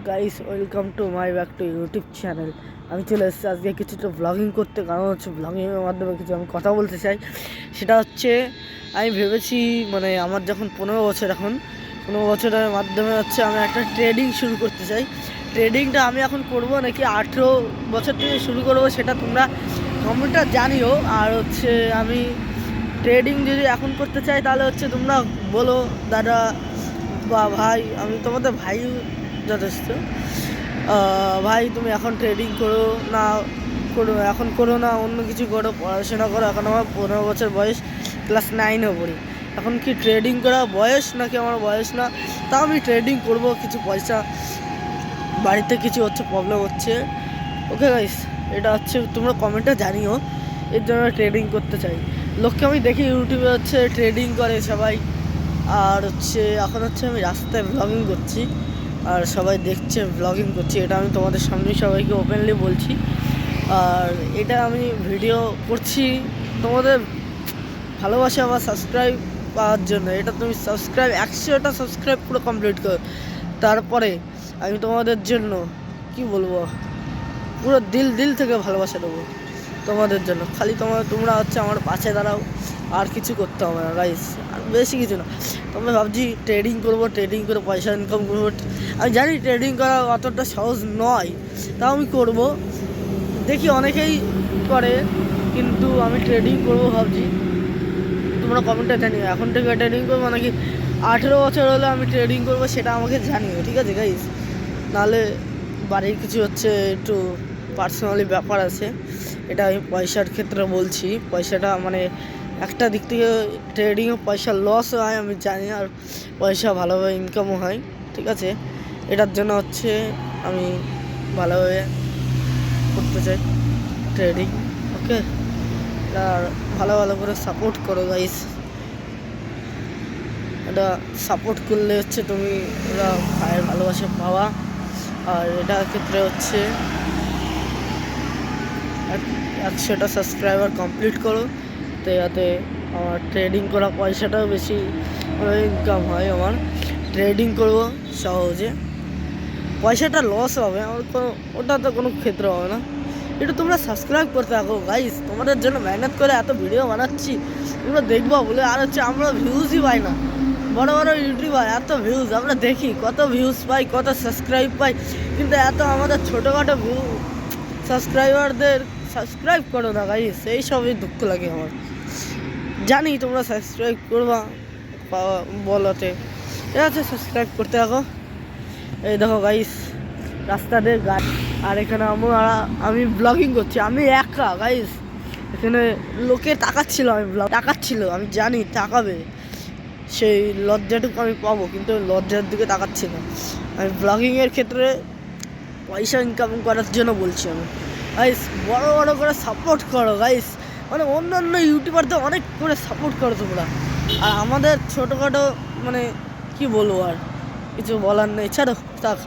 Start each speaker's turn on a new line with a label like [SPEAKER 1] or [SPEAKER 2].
[SPEAKER 1] Guys, welcome to my back to YouTube channel. আমি চলে এসেছি আজকে কিছুটা ব্লগিং করতে, কারণ হচ্ছে ব্লগিংয়ের মাধ্যমে কিছু আমি কথা বলতে চাই। সেটা হচ্ছে আমি ভেবেছি আমার যখন 15 বছর, এখন 15 বছরের মাধ্যমে হচ্ছে আমি একটা ট্রেডিং শুরু করতে চাই। ট্রেডিংটা আমি এখন করব নাকি 18 বছর থেকে শুরু করব, সেটা তোমরা কমেন্টটা জানিও। আর হচ্ছে আমি ট্রেডিং যদি এখন করতে চাই তাহলে হচ্ছে তোমরা বলো দাদা বা ভাই, আমি তোমাদের ভাই যথেষ্ট। ভাই তুমি এখন ট্রেডিং করো না, এখন করো না, অন্য কিছু করো, পড়াশোনা করো। এখন আমার 15 বছর বয়স, ক্লাস 9-এ পড়ি। এখন কি ট্রেডিং করা বয়স নাকি আমার বয়স না? তাও আমি ট্রেডিং করব, কিছু পয়সা, বাড়িতে কিছু হচ্ছে প্রবলেম হচ্ছে। ওকে গাইস, এটা হচ্ছে তোমরা কমেন্টে জানিও। এর জন্য ট্রেডিং করতে চাই। লোককে আমি দেখি ইউটিউবে হচ্ছে ট্রেডিং করে সবাই। আর হচ্ছে এখন হচ্ছে আমি রাস্তায় ব্লগিং করছি, আর সবাই দেখছে ব্লগিং করছি। এটা আমি তোমাদের সামনে সবাইকে ওপেনলি বলছি। আর এটা আমি ভিডিও করছি তোমাদের ভালোবাসা বা সাবস্ক্রাইব পাওয়ার জন্য। এটা তুমি সাবস্ক্রাইব 100টা সাবস্ক্রাইব পুরো কমপ্লিট করো, তারপরে আমি তোমাদের জন্য কি বলবো, পুরো দিল থেকে ভালোবাসা দেবো তোমাদের জন্য। খালি তোমরা হচ্ছে আমার পাশে দাঁড়াও, আর কিছু করতে হবে না গাইস, আর বেশি কিছু না। তোমরা ভাবছি ট্রেডিং করবো, ট্রেডিং করে পয়সা ইনকাম করবো। আমি জানি ট্রেডিং করা অতটা সহজ নয়, তাও আমি করব। দেখি অনেকেই করে, কিন্তু আমি ট্রেডিং করবো ভাবছি। তোমরা কমেন্টে জানিও এখন থেকে ট্রেডিং করবো নাকি 18 বছর হলে আমি ট্রেডিং করবো, সেটা আমাকে জানিও, ঠিক আছে গাইস? নাহলে বাড়ির কিছু হচ্ছে একটু পার্সোনালি ব্যাপার আছে। এটা আমি পয়সার ক্ষেত্রে বলছি। পয়সাটা একটা দিক থেকে ট্রেডিংয়ে পয়সা লস হয় আমি জানি, আর পয়সা ভালোভাবে ইনকামও হয়, ঠিক আছে? এটার জন্য হচ্ছে আমি ভালোভাবে করতে চাই ট্রেডিং। ওকে, আর ভালো করে সাপোর্ট করো গাইস। এটা সাপোর্ট করলে হচ্ছে তুমি ওরা ভাইয়ের ভালোবাসা পাওয়া। আর এটার ক্ষেত্রে হচ্ছে 100টা সাবস্ক্রাইবার কমপ্লিট করো, তো যাতে আমার ট্রেডিং করা পয়সাটাও বেশি ইনকাম হয়। আমার ট্রেডিং করবো সহজে, পয়সাটা লস হবে আমার ওটা তো কোনো ক্ষেত্রে হবে না। একটু তোমরা সাবস্ক্রাইব করতে থাকো গাইস, তোমাদের জন্য মেহনত করে এত ভিডিও বানাচ্ছি, তোমরা দেখবো বলে। আর হচ্ছে আমরা ভিউজই পাই না, বড় ইউটিউবার এত ভিউজ আমরা দেখি, কত ভিউজ পাই, কত সাবস্ক্রাইব পাই, কিন্তু এত আমাদের ছোটোখাটো সাবস্ক্রাইবারদের সাবস্ক্রাইব করো না গাইস, এই সবই দুঃখ লাগে আমার। জানি তোমরা সাবস্ক্রাইব করবা বলতে, ঠিক আছে? সাবস্ক্রাইব করতে থাকো। এই দেখো গাইস, রাস্তা দিয়ে গাড়ি, আর এখানে আমি ব্লগিং করছি, আমি একা গাইস। এখানে লোকে তাকাচ্ছিল, আমি জানি তাকাবে, সেই লজ্জাটুকু আমি পাবো, কিন্তু লজ্জার দিকে তাকাচ্ছি না। আমি ব্লগিংয়ের ক্ষেত্রে পয়সা ইনকাম করার জন্য বলছি আমি। গাইস বড় করে সাপোর্ট করো গাইস, অন্যান্য ইউটিউবারদের অনেক করে সাপোর্ট করো তোমরা। আর আমাদের ছোটোখাটো কি বলবো, আর কিছু বলার নেই, ছাড়ো থাক।